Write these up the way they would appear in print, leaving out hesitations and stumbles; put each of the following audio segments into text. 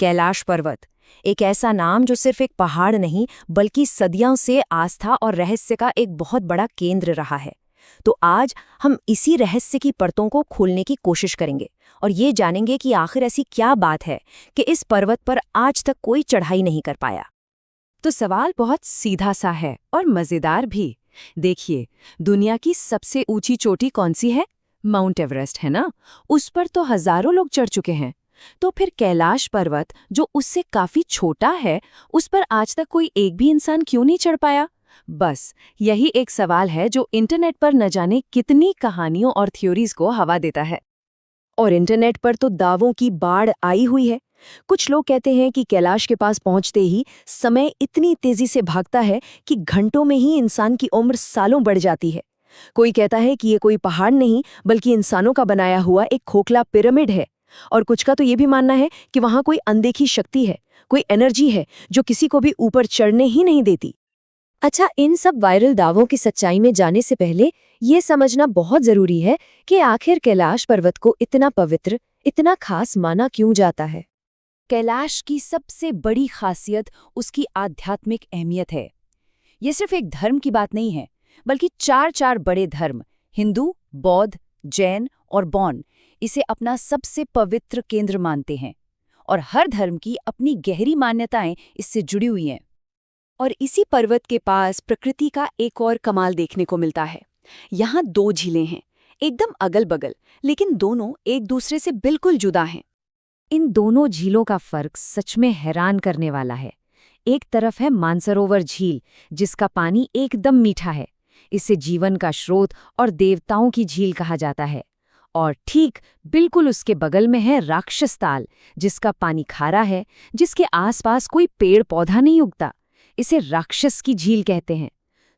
कैलाश पर्वत, एक ऐसा नाम जो सिर्फ एक पहाड़ नहीं बल्कि सदियों से आस्था और रहस्य का एक बहुत बड़ा केंद्र रहा है। तो आज हम इसी रहस्य की परतों को खोलने की कोशिश करेंगे और ये जानेंगे कि आखिर ऐसी क्या बात है कि इस पर्वत पर आज तक कोई चढ़ाई नहीं कर पाया। तो सवाल बहुत सीधा सा है और मजेदार भी। देखिए, दुनिया की सबसे ऊंची चोटी कौन सी है? माउंट एवरेस्ट है ना। उस पर तो हजारों लोग चढ़ चुके हैं। तो फिर कैलाश पर्वत, जो उससे काफी छोटा है, उस पर आज तक कोई एक भी इंसान क्यों नहीं चढ़ पाया? बस यही एक सवाल है जो इंटरनेट पर न जाने कितनी कहानियों और थ्योरीज को हवा देता है। और इंटरनेट पर तो दावों की बाढ़ आई हुई है। कुछ लोग कहते हैं कि कैलाश के पास पहुंचते ही समय इतनी तेजी से भागता है कि घंटों में ही इंसान की उम्र सालों बढ़ जाती है। कोई कहता है कि ये कोई पहाड़ नहीं बल्कि इंसानों का बनाया हुआ एक खोखला पिरामिड है। और कुछ का तो ये भी मानना है कि वहां कोई अनदेखी शक्ति है, कोई एनर्जी है जो किसी को भी ऊपर चढ़ने ही नहीं देती। अच्छा, इन सब वायरल दावों की सच्चाई में जाने से पहले ये समझना बहुत जरूरी है कि आखिर कैलाश पर्वत को इतना पवित्र, इतना खास माना क्यों जाता है। कैलाश की सबसे बड़ी खासियत उसकी आध्यात्मिक अहमियत है। ये सिर्फ एक धर्म की बात नहीं है, बल्कि चार बड़े धर्म, हिंदू, बौद्ध, जैन और बौन, इसे अपना सबसे पवित्र केंद्र मानते हैं। और हर धर्म की अपनी गहरी मान्यताएं इससे जुड़ी हुई हैं। और इसी पर्वत के पास प्रकृति का एक और कमाल देखने को मिलता है। यहाँ 2 झीलें हैं, एकदम अगल-बगल, लेकिन दोनों एक दूसरे से बिल्कुल जुदा हैं। इन दोनों झीलों का फर्क सच में हैरान करने वाला है। एक तरफ है मानसरोवर झील, जिसका पानी एकदम मीठा है। इसे जीवन का स्रोत और देवताओं की झील कहा जाता है। और ठीक बिल्कुल उसके बगल में है राक्षस ताल, जिसका पानी खारा है, जिसके आसपास कोई पेड़ पौधा नहीं उगता। इसे राक्षस की झील कहते हैं।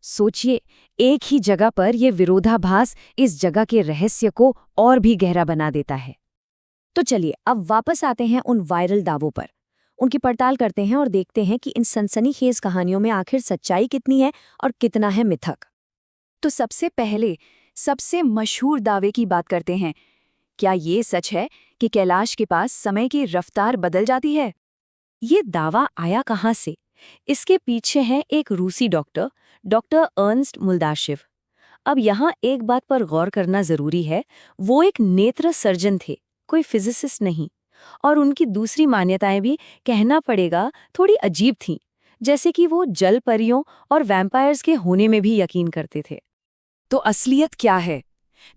सोचिए, एक ही जगह पर यह विरोधाभास इस जगह के रहस्य को और भी गहरा बना देता है। तो चलिए अब वापस आते हैं उन वायरल दावों पर। उनकी पड़ताल करते हैं और देखते हैं कि इन सनसनीखेज कहानियों में आखिर सच्चाई कितनी है और कितना है मिथक। तो सबसे पहले सबसे मशहूर दावे की बात करते हैं। क्या ये सच है कि कैलाश के पास समय की रफ्तार बदल जाती है? ये दावा आया कहाँ से? इसके पीछे है एक रूसी डॉक्टर अर्नस्ट मुल्दाशिव। अब यहाँ एक बात पर गौर करना जरूरी है, वो एक नेत्र सर्जन थे, कोई फिजिसिस्ट नहीं। और उनकी दूसरी मान्यताएं भी, कहना पड़ेगा, थोड़ी अजीब थीं, जैसे कि वो जल परियों और वैम्पायर्स के होने में भी यकीन करते थे। तो असलियत क्या है?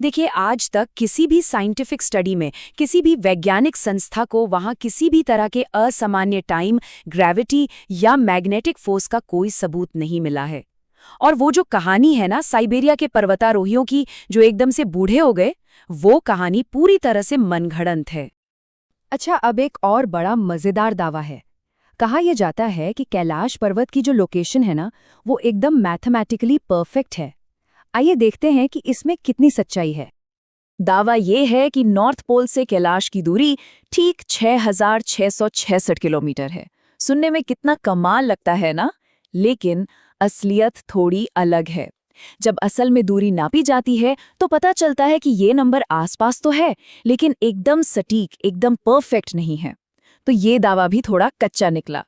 देखिए, आज तक किसी भी साइंटिफिक स्टडी में, किसी भी वैज्ञानिक संस्था को वहां किसी भी तरह के असामान्य टाइम, ग्रेविटी या मैग्नेटिक फोर्स का कोई सबूत नहीं मिला है। और वो जो कहानी है ना साइबेरिया के पर्वतारोहियों की, जो एकदम से बूढ़े हो गए, वो कहानी पूरी तरह से मनगढ़ंत है। अच्छा, अब एक और बड़ा मजेदार दावा है। कहा यह जाता है कि कैलाश पर्वत की जो लोकेशन है ना, वो एकदम मैथमेटिकली परफेक्ट है। आइए देखते हैं कि इसमें कितनी सच्चाई है। दावा ये है कि नॉर्थ पोल से कैलाश की दूरी ठीक 6,666 किलोमीटर है। सुनने में कितना कमाल लगता है ना? लेकिन असलियत थोड़ी अलग है। जब असल में दूरी नापी जाती है तो पता चलता है कि ये नंबर आसपास तो है, लेकिन एकदम सटीक, एकदम परफेक्ट नहीं है। तो ये दावा भी थोड़ा कच्चा निकला।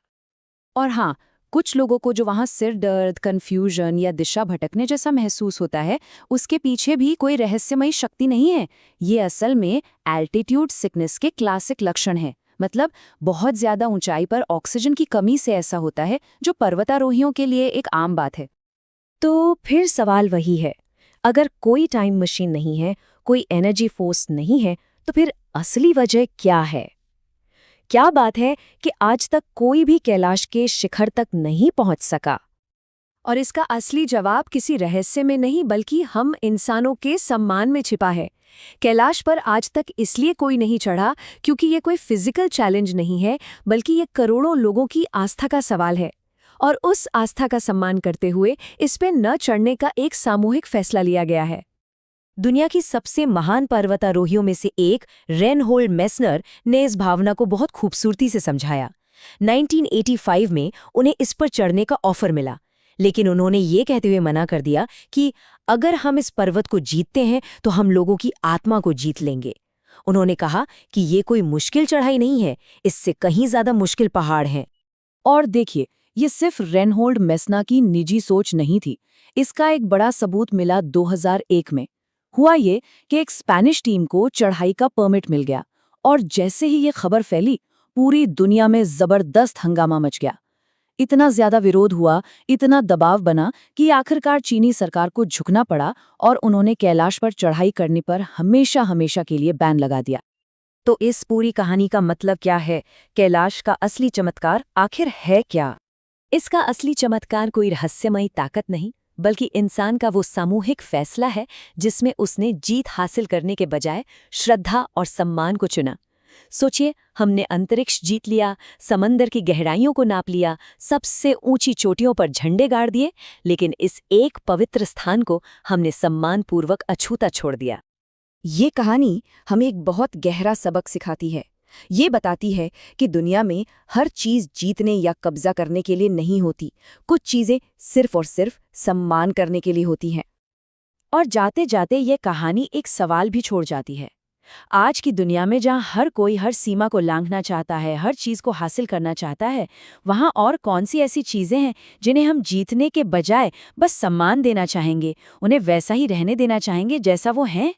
और हाँ, कुछ लोगों को जो वहाँ सिर दर्द, कन्फ्यूजन या दिशा भटकने जैसा महसूस होता है, उसके पीछे भी कोई रहस्यमयी शक्ति नहीं है। ये असल में एल्टीट्यूड सिकनेस के क्लासिक लक्षण हैं। मतलब बहुत ज्यादा ऊंचाई पर ऑक्सीजन की कमी से ऐसा होता है, जो पर्वतारोहियों के लिए एक आम बात है। तो फिर सवाल वही है, अगर कोई टाइम मशीन नहीं है, कोई एनर्जी फोर्स नहीं है, तो फिर असली वजह क्या है? क्या बात है कि आज तक कोई भी कैलाश के शिखर तक नहीं पहुंच सका? और इसका असली जवाब किसी रहस्य में नहीं बल्कि हम इंसानों के सम्मान में छिपा है। कैलाश पर आज तक इसलिए कोई नहीं चढ़ा क्योंकि ये कोई फिजिकल चैलेंज नहीं है, बल्कि ये करोड़ों लोगों की आस्था का सवाल है। और उस आस्था का सम्मान करते हुए इस पे न चढ़ने का एक सामूहिक फैसला लिया गया है। दुनिया की सबसे महान पर्वतारोहियों में से एक रेनहोल्ड मेस्नर ने इस भावना को बहुत खूबसूरती से समझाया। 1985 में उन्हें इस पर चढ़ने का ऑफर मिला, लेकिन उन्होंने ये कहते हुए मना कर दिया कि अगर हम इस पर्वत को जीतते हैं तो हम लोगों की आत्मा को जीत लेंगे। उन्होंने कहा कि ये कोई मुश्किल चढ़ाई नहीं है, इससे कहीं ज्यादा मुश्किल पहाड़ है। और देखिए, ये सिर्फ रेनहोल्ड मेसना की निजी सोच नहीं थी। इसका एक बड़ा सबूत मिला 2001 में। हुआ ये कि एक स्पेनिश टीम को चढ़ाई का परमिट मिल गया, और जैसे ही ये खबर फैली, पूरी दुनिया में जबरदस्त हंगामा मच गया। इतना ज्यादा विरोध हुआ, इतना दबाव बना कि आखिरकार चीनी सरकार को झुकना पड़ा और उन्होंने कैलाश पर चढ़ाई करने पर हमेशा हमेशा के लिए बैन लगा दिया। तो इस पूरी कहानी का मतलब क्या है? कैलाश का असली चमत्कार आखिर है क्या? इसका असली चमत्कार कोई रहस्यमयी ताकत नहीं, बल्कि इंसान का वो सामूहिक फैसला है जिसमें उसने जीत हासिल करने के बजाय श्रद्धा और सम्मान को चुना। सोचिए, हमने अंतरिक्ष जीत लिया, समंदर की गहराइयों को नाप लिया, सबसे ऊंची चोटियों पर झंडे गाड़ दिए, लेकिन इस एक पवित्र स्थान को हमने सम्मानपूर्वक अछूता छोड़ दिया। ये कहानी हमें एक बहुत गहरा सबक सिखाती है। ये बताती है कि दुनिया में हर चीज जीतने या कब्जा करने के लिए नहीं होती, कुछ चीजें सिर्फ और सिर्फ सम्मान करने के लिए होती हैं। और जाते जाते ये कहानी एक सवाल भी छोड़ जाती है। आज की दुनिया में जहाँ हर कोई हर सीमा को लांघना चाहता है, हर चीज को हासिल करना चाहता है, वहाँ और कौन सी ऐसी चीजें हैं जिन्हें हम जीतने के बजाय बस सम्मान देना चाहेंगे, उन्हें वैसा ही रहने देना चाहेंगे जैसा वो हैं?